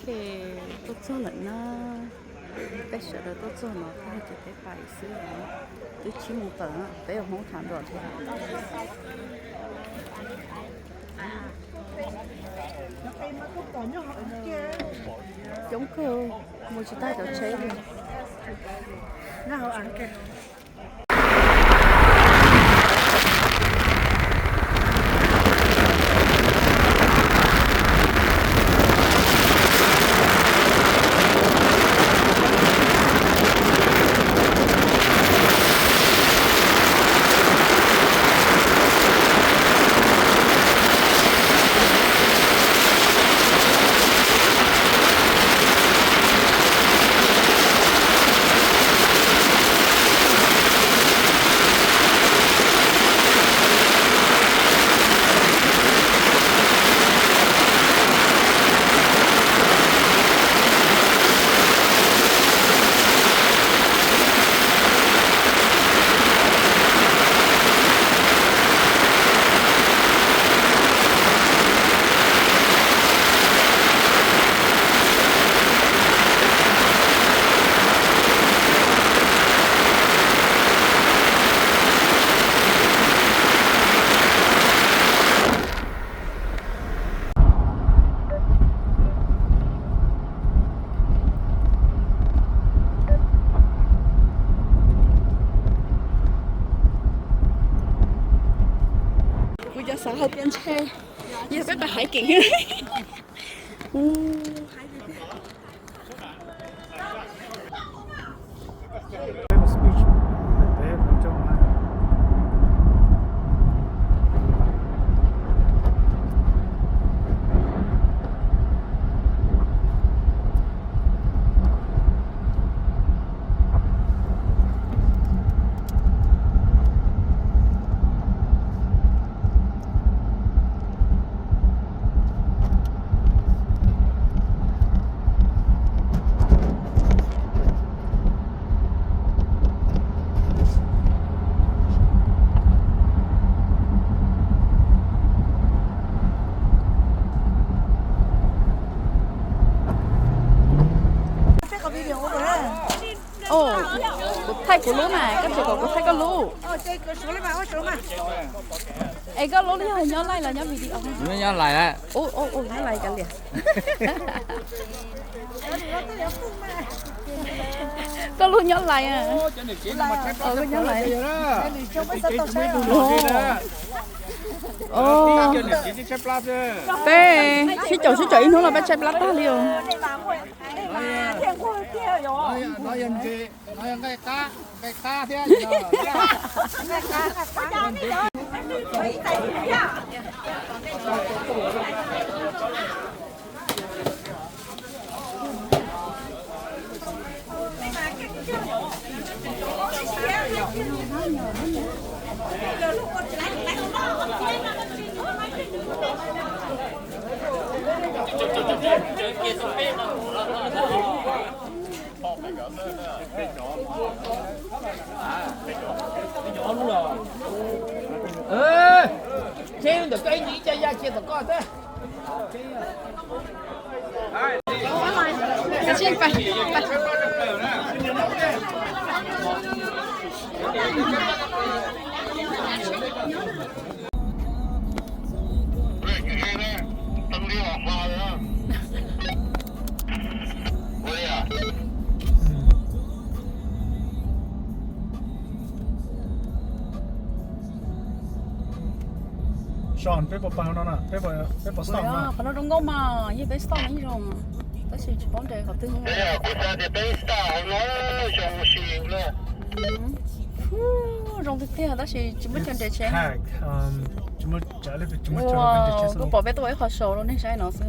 都做人呐，被舍得都做了，他就得摆事了，都起木本啊，没有红糖多少钱？giống cơ mua chỉ tay được chế đi nào ăn kìa hai bên xe như biết là hải景thay của lúa này, các chị có thay có lúa. Ê, có lúa này nhớ lại là nhớ video. Nhớ lại á. Ôi, nhớ lại cả liền. Có lúa nhớ lại à. Có nhớ lại. Bé, khi chậu nó là bé chép lát ta liền. Nói cái cá thế trên được cái gì chơi ra kia được coi thế cái gì phải Sean, phải bảo nó nè, phải bảo stop mà. Nó đúng không mà, như cái stop này rồi mà. Đó chỉ vấn đề họ tư không. Bây giờ quốc gia thì cái stop nó dùng xịn luôn. Rong thực tế đó chỉ mới chân để chơi. Chúng mới trả lời về chúng mới cho nó bên để chơi. Có bỏ bé tôi khó sầu luôn nên sai nó xưa.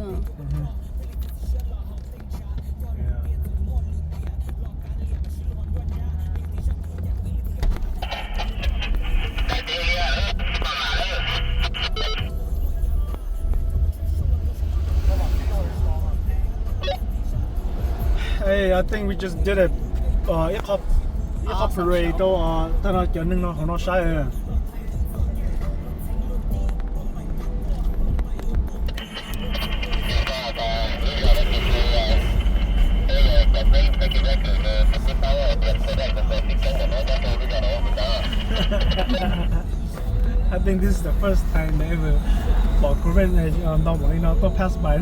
Hey, I think we just did it. Hop parade đó, ta nói chuyện nên nó không nó sai rồi. I think this is the first time they ever บอก corvette ในตอนบอกนี่เนาะต้อง pass by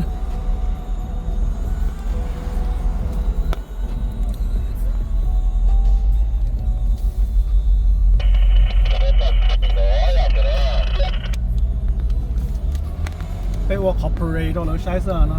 被我 cooperate 到了晒色呢。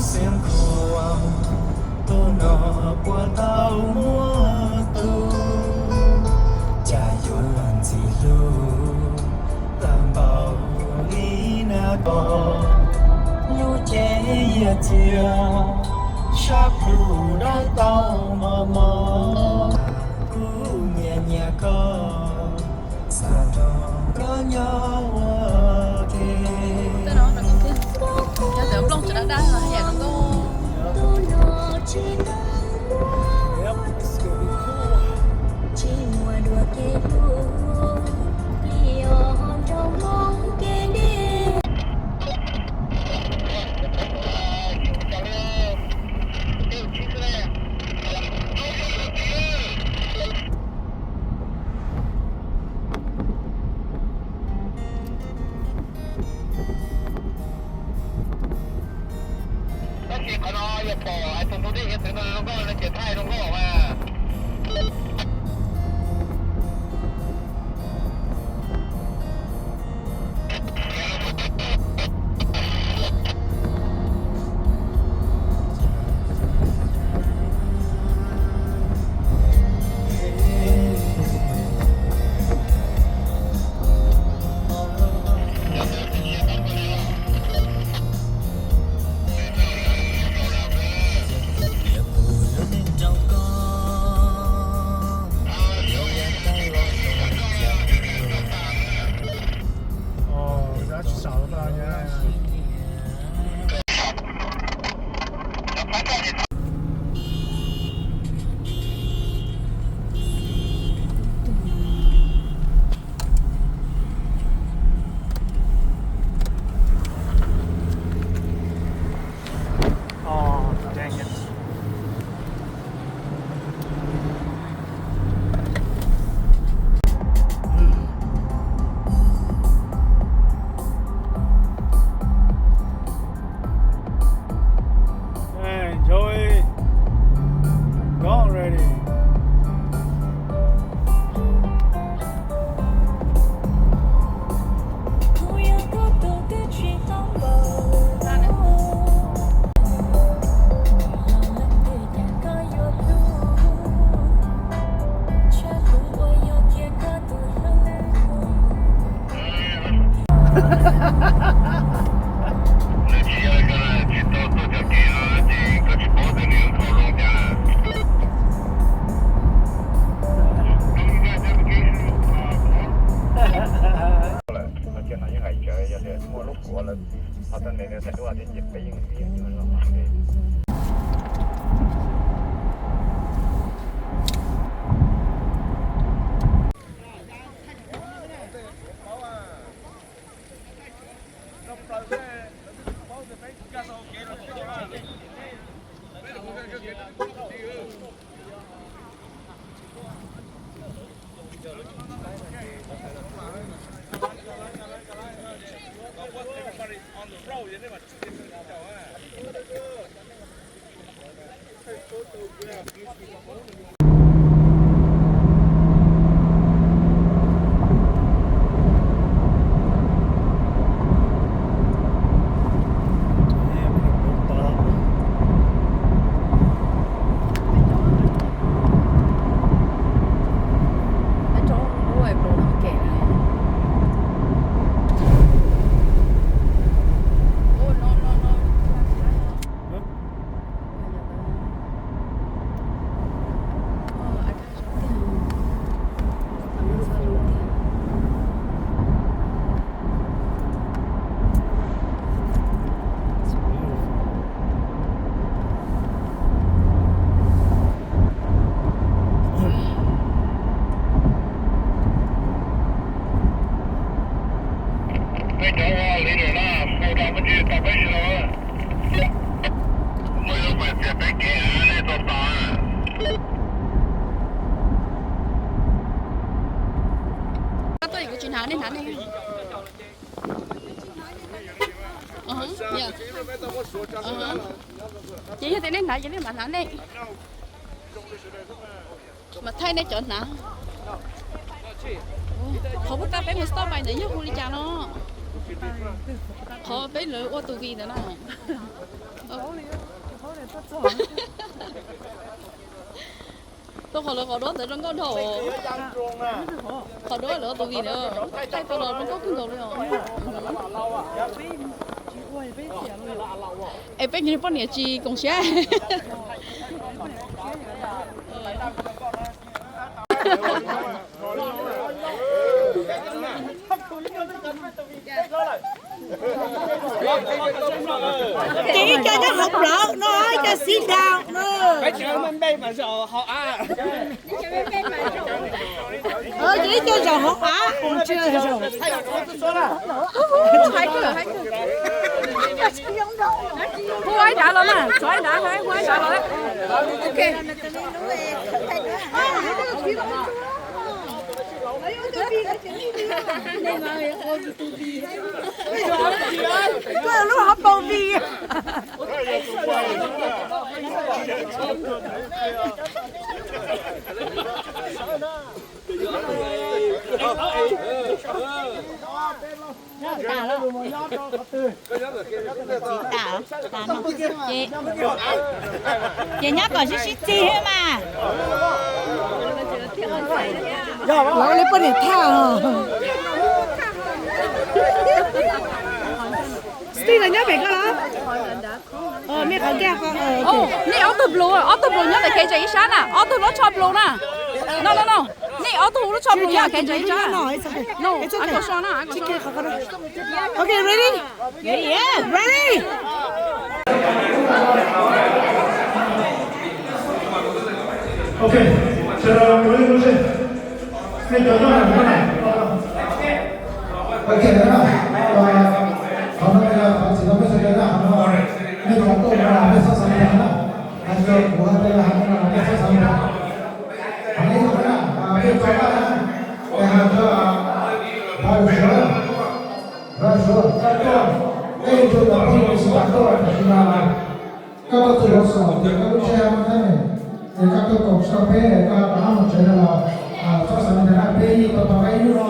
xem khổ tô nọ qua tao mua tu cha yo lan gì lu tam bảo lý na có nhu chế ya chia sa phu đó tao mò cu nhẹ nhẹ có sa đó có nhau thế cho tưởng long sẽ đã đá rồi hay là con Yep, it's gonna be cool. chỉ mùa đùa kê đu liều trong mong kê đi Oh, dang it. Hey, Joey. Go already. 这边给俺来做饭。tôi có chuyện nào nên hắn này. Dạ. Chỉ thế nên là chỉ nên mà hắn đây. Mà thay đây chọn nào. Họ bắt ta phải một stop bài nữa chứ không đi chào nó. Họ phải lựa ô tô gì nữa nè. Tôi hỏi là họ đó tới trong con thổ. Họ đó là tôi gì nữa. Thay tôi là nó có cái đồ rồi. Em biết như bao nhiêu chi công xe. Chỉ cho nó học lỡ nói cho sit down nữa. Cái chuyện mình bay mà sợ họ à. Chỉ cho giờ học á, còn chưa rồi. Hai cái. Cô ấy trả lời mà, cho anh đã thấy, cô ấy trả lời. Ok. Tôi lúc học bầu bì. Chị nhắc còn xí chi hết mà. Nó lấy bên này thao. Steve là nhớ về cái đó. Mấy con kia con. Nè auto blue nhớ về cái gì sáng à? Auto nó cho blue nè. No. Nè auto nó cho blue à cái gì sáng? No, anh có sao nè? Okay, ready? Yeah, ready. Okay, chờ cuối cùng xem. Nên chờ nó là cái này. Okay, đó. Hôm nay là chỉ có biết sự kiện đó. Nên chúng tôi là biết sao sáng đó. Anh cho của anh đây là biết sao sáng đó. Anh ấy nói là biết sao đó. Để hàng cho bao số. Đây tôi là không sự bạn tôi là các bạn tự học xong thì các bạn chơi mà thế này. Thì các bạn cùng sao bé các bạn học chơi là sao sáng thì là bé tôi bảo cái đó.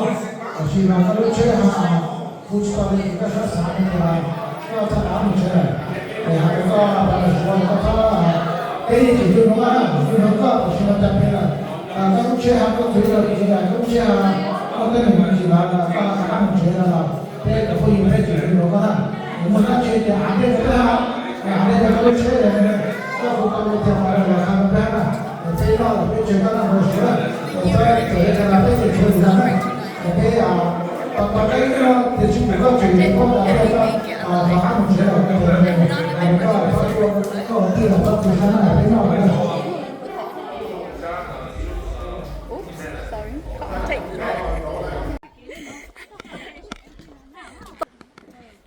Chỉ là các bạn chơi hàng phụ trợ thì các bạn sáng thì là các bạn làm chơi. Thì hàng có bao số có cái chỉ đưa nó ra, đưa nó ra chỉ là tập là các bạn chơi hàng có thứ là gì là các bạn chơi có cái này chỉ là các bạn làm chơi là cái phụ huynh phải chỉ đưa nó ra. Một cái chơi thì anh ấy phải làm, anh ấy phải chơi các phụ huynh thì phải là làm cái là thế đó là cái chuyện đó là một số là phải để là cái chuyện gì đó cái còn cái thì chúng mình có chuyện có là cái mà ăn sẽ là cái này có cái là có cái là thế nào đấy.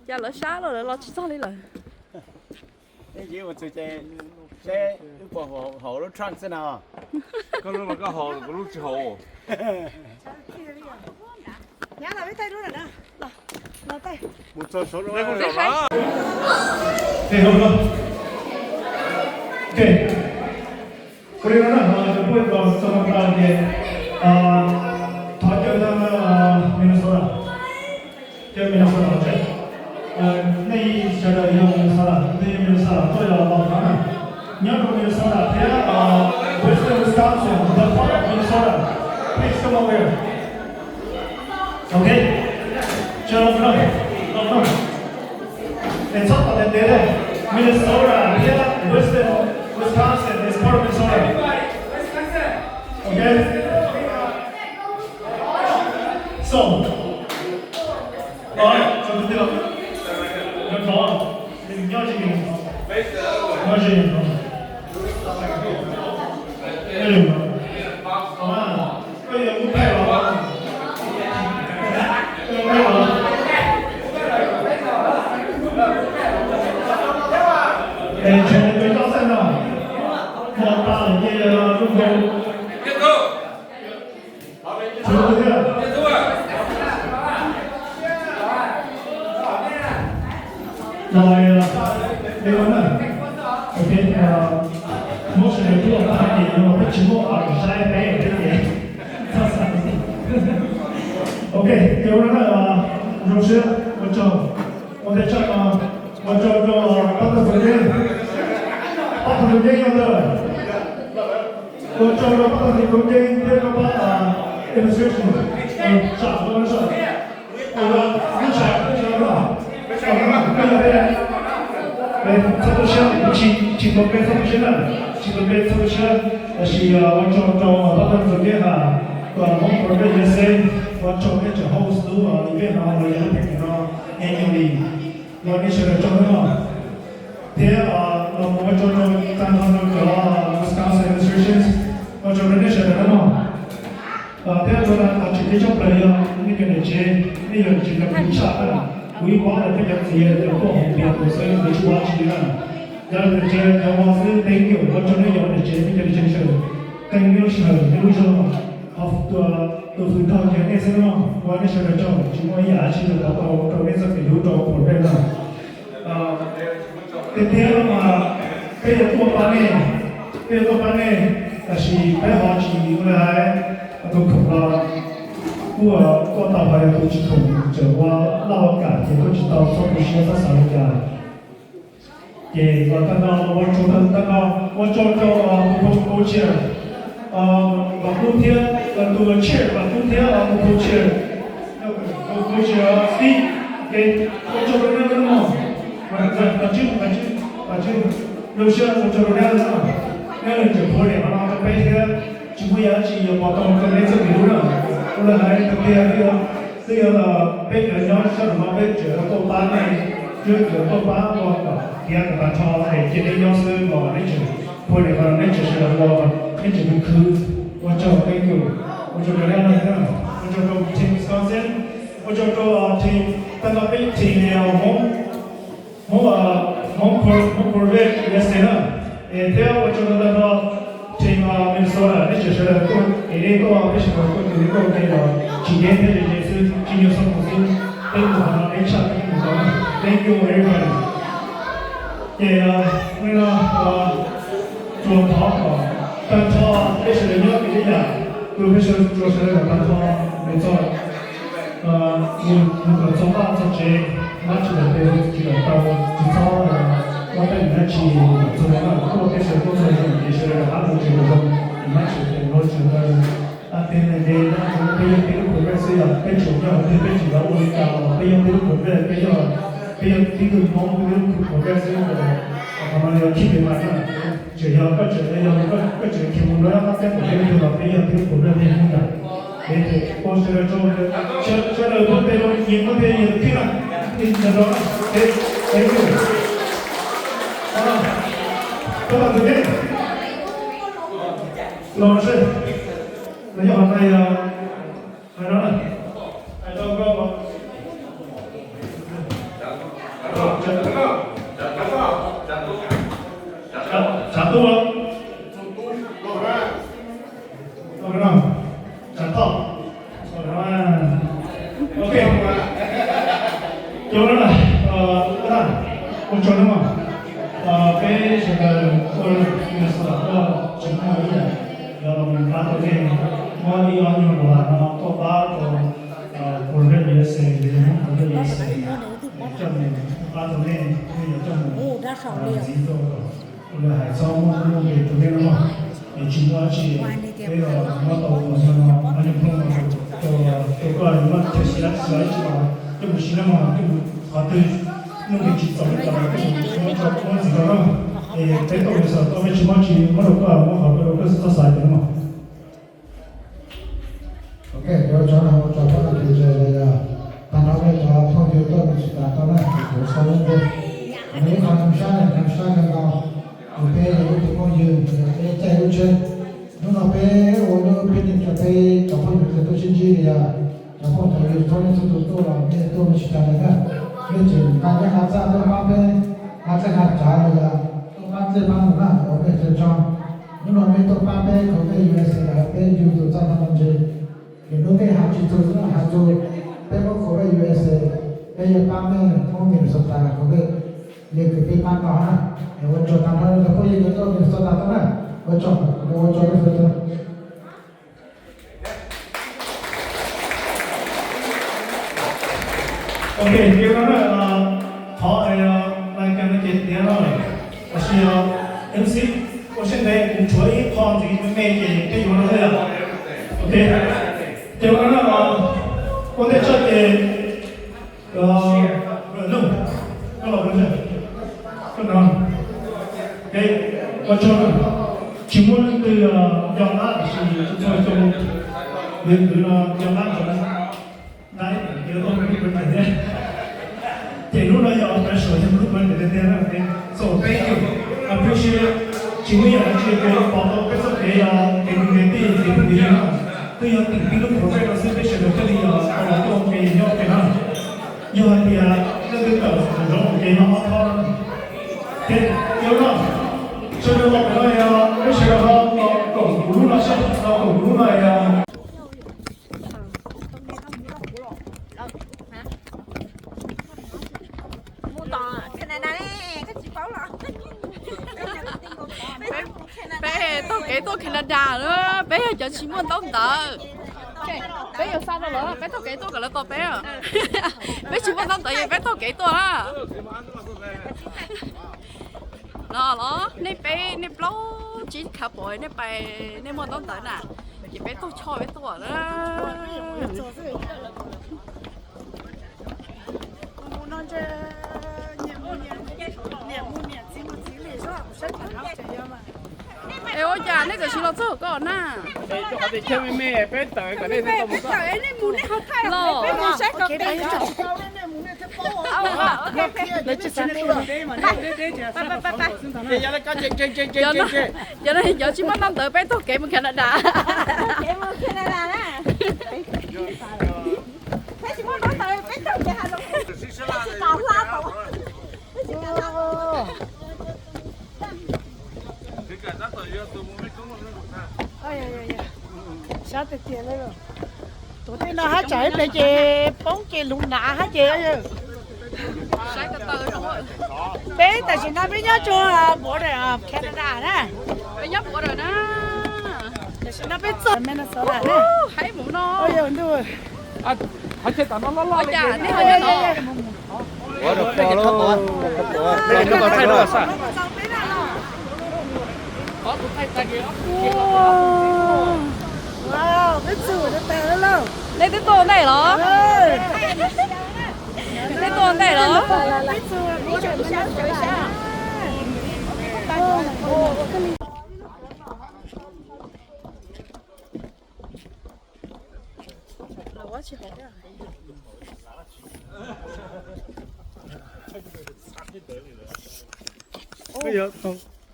Dạ lỡ sáng rồi lo chỉ sao đi rồi. Cái gì mà tụi xe của họ nó trăng thế nào? Có lúc mà có hồ, có lúc chưa hồ. Nhá là với tay luôn rồi nè. Là tay. Một số nó không hiểu đó. Okay, hold on. Okay. 우리는 저번에 또 이제 다녀오는 미네소타. 저 미네소타 어때? 네 저도 미네소타, 네 미네소타 또야 나가나. 냐고 미네소타 대야 웨스턴 위스콘신, the part of Minnesota. Please come over here. Okay? No. And top of that, Minnesota, yeah, Western Wisconsin is part of Minnesota. Okay? So, alright, so the deal. You're gone. You're And 把人家入口。接走。怎么回事？接走啊！rồi điều này ok một số những cái bạn thì nó biết chứng ngộ ở sai bé ở trên gì ok điều đó là rồi xưa một chỗ một để cho bắt đầu vấn đề nhau rồi một chỗ nó bắt đầu vấn đề tiếp nó bắt illustration chọn nó chọn nó chọn nó solution chỉ có cái solution chỉ có cái solution là chỉ quan trọng bắt đầu từ cái là mong muốn cái gì quan trọng cái chỗ host đủ và cái nào là những cái nó annually nó đi chơi trong đó thế nó quan trọng tăng hơn cái Wisconsin illustrations quan trọng cái chơi đó mà thế là chỉ cái trong này những cái này chơi những cái chỉ là cũng chả quý quá là cái gì để có hồng biện của xây dựng cái quá trình là giờ là chơi cho họ sẽ đánh nhiều và cho nó nhiều để chơi cái chơi chơi cái nhiều chơi cái lúc sau học từ từ đầu chơi cái gì đó qua cái chơi cho chúng tôi giả chỉ là tạo cái sự cái yếu tố của bên là tiếp theo mà cáiตัวbán này là chỉ phải họ chỉ là tôi không là của tàu bay tôi chỉ không chờ qua lao cả thì tôi chỉ tàu số một xe phát sáng cả thì còn tao quan trọng cho cô chia và cô thiên là tôi chia và cô thiên là cô chia đi cái quan trọng cái đó mà và chứ lâu xưa quan trọng cái đó nên là chỉ có để nó cho bé thế chỉ bây giờ chỉ có tàu cái này sẽ bị nữa là hai cái kia là bây giờ nó sẽ mà bây giờ tôi bán này trước giờ tôi bán qua cả kia cả cho này chỉ để nhau sư mà đấy chứ thôi để vào đấy chỉ là vào đấy chỉ mình cứ quan trọng cái kiểu quan trọng cái này là quan trọng trong team Wisconsin quan trọng trong team ta là cái team mong corvette yesterday theo quan trọng là team Minnesota đấy chỉ là tôi để tôi cái sự tôi để tôi cái là chỉ để cái sự chỉ nhiều sản phẩm tên của nó để chặt cái của nó thank you everybody thì nên là chuột thọ tăng thọ cái sự nhớ cái gì tôi cái sự chuột sẽ là tăng thọ để cho mình sống bao giờ chế nó chỉ là cái chỉ là tao chỉ cho我跟你们去做那个做这些工作也是他们这个你们是我觉得对对对，那我们被用这个口味是要被主要被主要我要被用这个口味被用这个蒙这个口味是我们要区别嘛，只要各只要各只听不了，他在口味就要被用这个口味被用的。对，我是做这个不被用，你不被用对了，你知道吗？对，各位同学，老师，你好，那个，来了，来到高吗？站住了，老师，站到，OK， 有人了，不大，我找人嘛。cái sự tôi là sự đó chúng ta nghĩ là mình bắt đầu cái mọi đi ăn nhiều là nó có ba của cái gì sẽ thì nó cái gì sẽ cho mình bắt đầu cái cho mình gì đó là hay sau một cái tụi cái nó thì chúng ta chỉ cái là nó đầu nó anh em không tôi coi nó chỉ là sợi chỉ mà cái một xíu mà cái họ từ nó bị chìm vào cái nó gì đó thì cái tôi bây giờ tôi mới chỉ mới đầu qua mới học đầu cái sao sai được mà ok rồi cho nó cho các bạn thì là ta nói về cho thông tin tôi mình sẽ tạo ra một số vấn đề nếu mà làm sao cái nào ok rồi thì có nhiều cái chạy路程nó là cái ô nó bên này cho cái cho phong được tôi xin gì là cho phong thời tôi nên tôi là cái tôi mình sẽ tạo ra cái chuyện cái hạt ra tôi mang về hạt ra hạt trái là tôi mang về mang là ở bên trên trong 你那边都八百口袋原是来，北就都找他们去，你那边还去投资还做，北个口袋原是，北也八百空点收到口袋，那个被办到哈，我做他们那个会议的照片收到的呢，我做的是的。OK， 第二呢，好，来跟那个电脑，我是要 MC。我现在不做一旁这个媒介，这用了这样 ，OK。第二呢，我在这里，弄，老板是，正常。OK，我这请问这个要拿的是做要拿什么？拿一个东西不是的，这路呢要把手机不是的电脑的，做背景，必须。请问要去给报告各种各样给不一样，都要定定的口袋，是必须的，这里要都给要给他，要的那个然给他他，给要让，这个老板呀，必须要搞路那些，搞路那呀。bé tôi kể tôi Canada nữa bé giờ chỉ muốn tao tờ bé giờ sao đâu nữa bé tôi kể tôi gọi là tôi bé à bé chỉ muốn tao tờ vậy bé tôi kể tôi á nó nè bé nè blo chỉ khá bội nè bé nè muốn tao tờ nè thì bé tôi cho bé tôi đó ê ôi già này cái gì nó chưa có nè để cho họ đi chơi với mẹ bé tới cái này sẽ tao cái này muốn học thay lo bé muốn sách có cái lấy chiếc xe này để giờ nó có chơi giờ này giờ chỉ mất năm tới bé tôi kể một Canada kể một Canada nè bé chỉ muốn nói tới bé tôi kể Hà Nội tao la tao sao từ tiền đây rồi tụi tôi nó hát chạy để chị bóng chị lụng nạ hát chị ấy sai cái tờ rồi bé tại vì nó bé nhớ cho bố để Canada nè bé nhấp của rồi nè tại vì nó bé sợ mẹ nó sợ là nè thấy mũ nó ôi giời ơi hãy chơi tao nó ôi già này hơi nhỏ quá được quá luôn đây nó còn thay đổi sao có cũng thay tay kia wow biết sửa nó tè lên đâu lấy cái tô này đó lấy tô này đó biết sửa biết sửa sao sửa sao quá chị hả bây giờ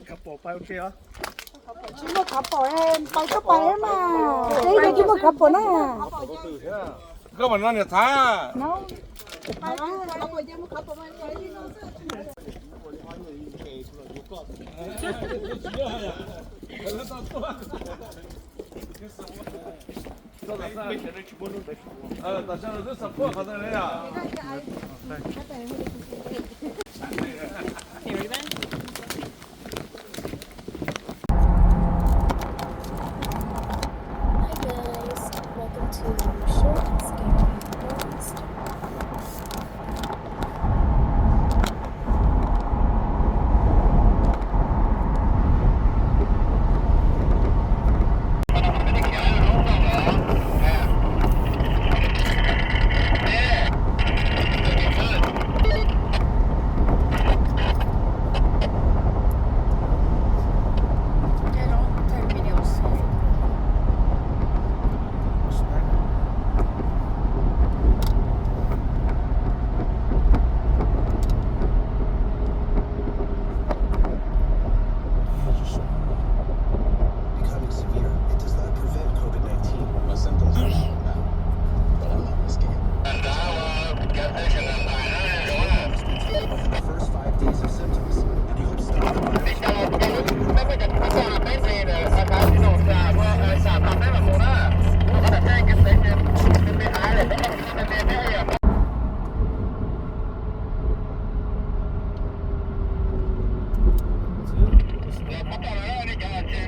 cặp bộ bay ok á chỉ một cặp bộ em bay có bay mà đây là chỉ một cặp bộ nè các bạn nói là thả nó cặp bộ chỉ một cặp bộ mà大家都是破好的人呀。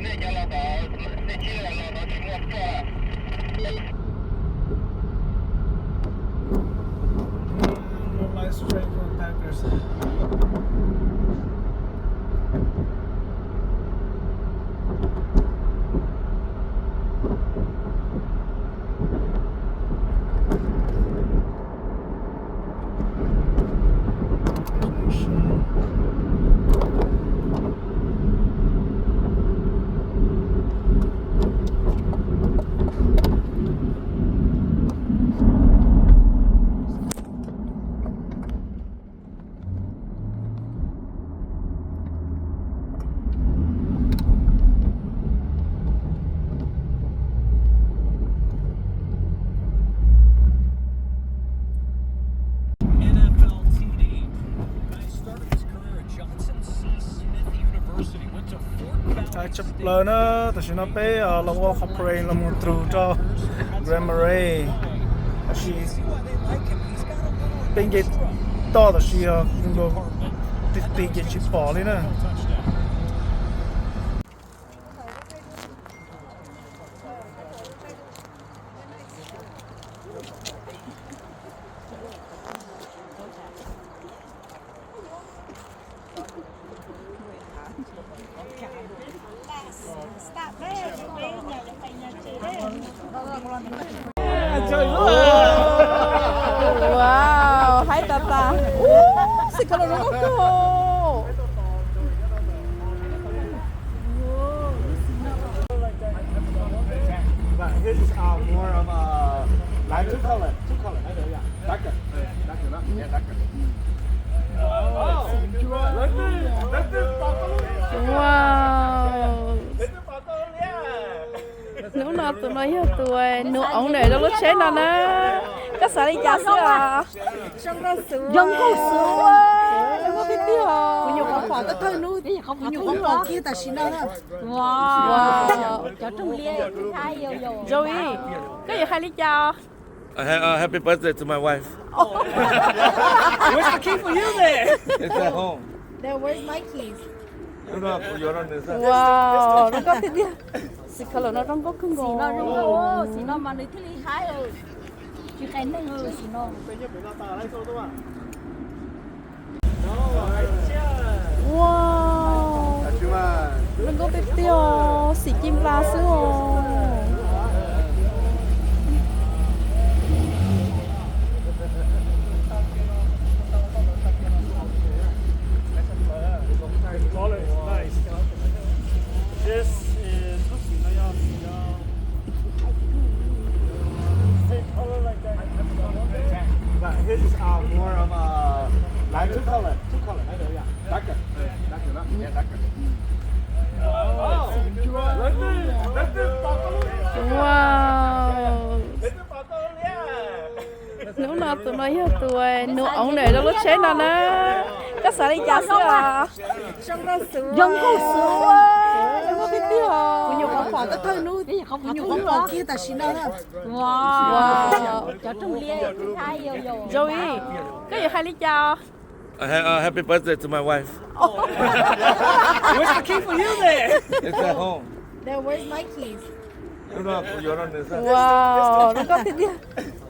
那家老早那几个老早期末做了。Like straight from Packers. NFL TD. Guy started his career at Johnson C. Smith University. Went to Fort Valley Chụp State. lên á, tại nó bé là walk học rain là một trù cho Grammary. She bên cái to là she dùng đồ tiền cái chip bỏ lên nè. Wow, hai tata. Si kalau nunggu ko. But his is more of a light two color. Yeah, darker. Darker, no? Yeah, darker. Wow. Nếu nào tụi nó hiểu tụi nụ ống này đâu có chế nào nè. Các xã đi giá sữa à? Giống có sữa. Giống có biết đi à? nhiều con quả tất thân luôn nhiều con quả kia ta xin đâu đó Wow. cho trung liên hai yêu yêu Joey, có gì hai lý do? Happy birthday to my wife. Where's the key for you there? It's at home. there where's my keys 누나 열었네. Wow, nó có biết đi. Si kalau nó trong có cưng xí nó rung ô xí nó mà nơi thứ hai rồi chứ cái này rồi xí nó Wow. 하지만 nó có biết đi à? Xì chim la sữa. Nice. This is same color like that. but his is more of a light two color. Yeah, darker. Darker, no? Yeah, darker. Wow. Nếu nào tụi nó hiểu tụi nụ ống này đâu có chế nào nè. Các xã đi giá sữa à? trong đó sữa Giống có sữa. Giống có biết đi à? nhiều con quả tất thân luôn nhiều con quả kia ta xin đâu đó Wow. cho trung liên hai yêu yêu Joey, có gì hai lý do? Happy birthday to my wife. Where's the key for you there? It's at home. there where's my keys 누나 열었네. Wow, nó có biết đi.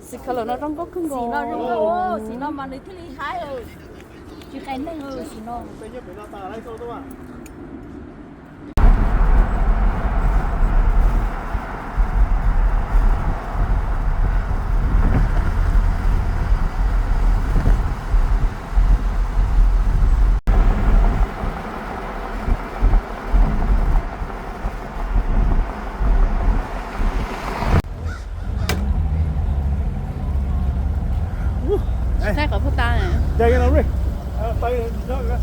Si kalau nó trong có cưng xí nó rung ô xí nó mà nơi thứ hai rồi chứ cái này rồi xí nó Khác ở Phú Ta này. Đây cái nào đi. Tay đó kìa.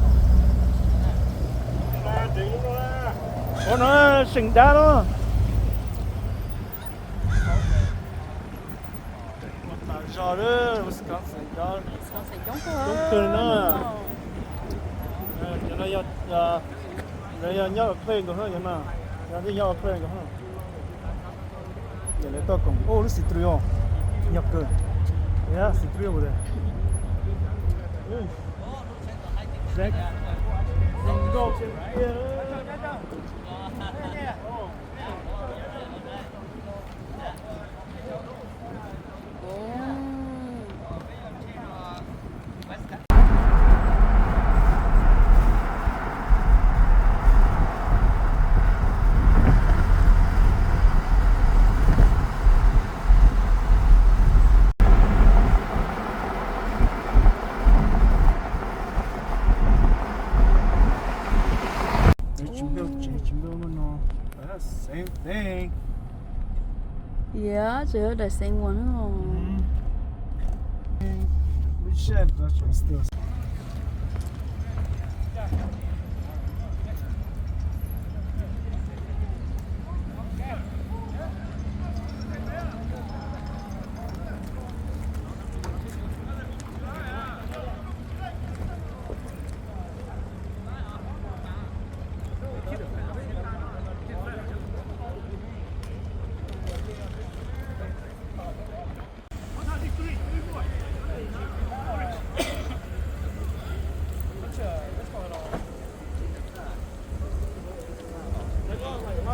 Nó sình đá đó. Giờ đó, Wisconsin đó. Đúng từ nó. Nó nhớ plane của hơn mà. Nó đi nhớ plane của hơn. Giờ lấy to cùng. Ô, nó xịt trio. Nhập cơ. Yeah, xịt trio rồi. Zach. That's the same thing. Yeah, chỉ the same one thôi. We should, but you're still.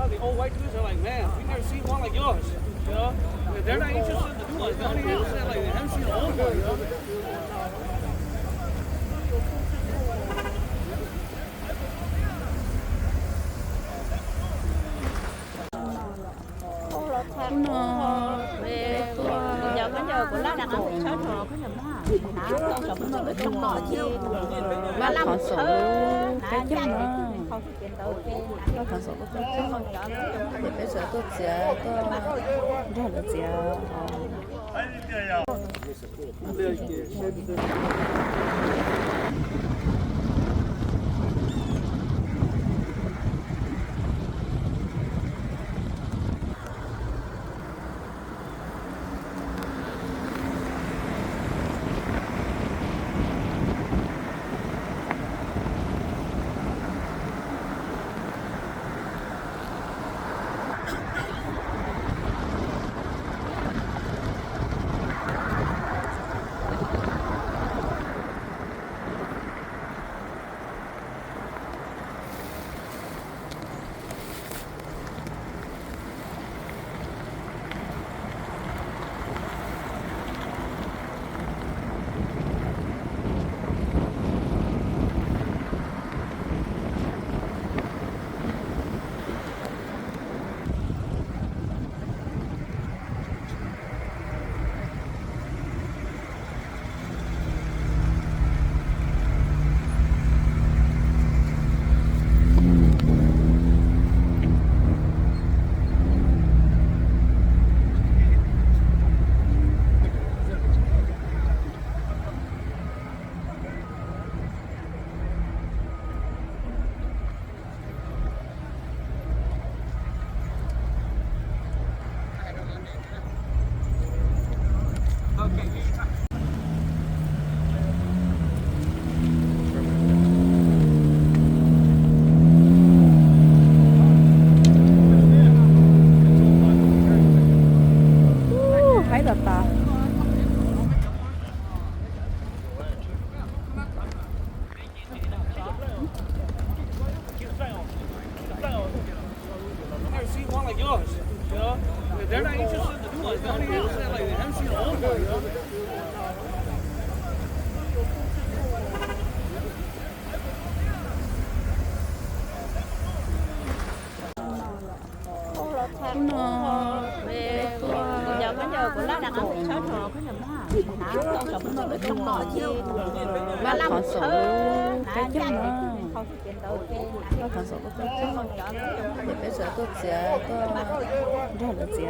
The old white dudes are like, man, we never seen one like yours. You know, they're not interested in the new ones. They only interested like they haven't seen the old one. You know? Nó về giờ có giờ của nó đang ăn thì sót rồi có nhầm hả con sống nó bị không bỏ chi bác khó số cái chất nó không thực hiện đầu tiên bác khó số cái chất thì bây giờ tôi sẽ tôi rất là sẽ thấy là ta Never seen one like yours. You know, they're not interested in the new ones. They only interested like they haven't seen the old one. You know? nó về giờ có giờ của nó đang ăn thì sót rồi có nhầm hả con sống nó bị không bỏ chi bác khó số cái chất nó không thực hiện đầu tiên bác khó số cái chất thì bây giờ tôi sẽ tôi rất là sẽ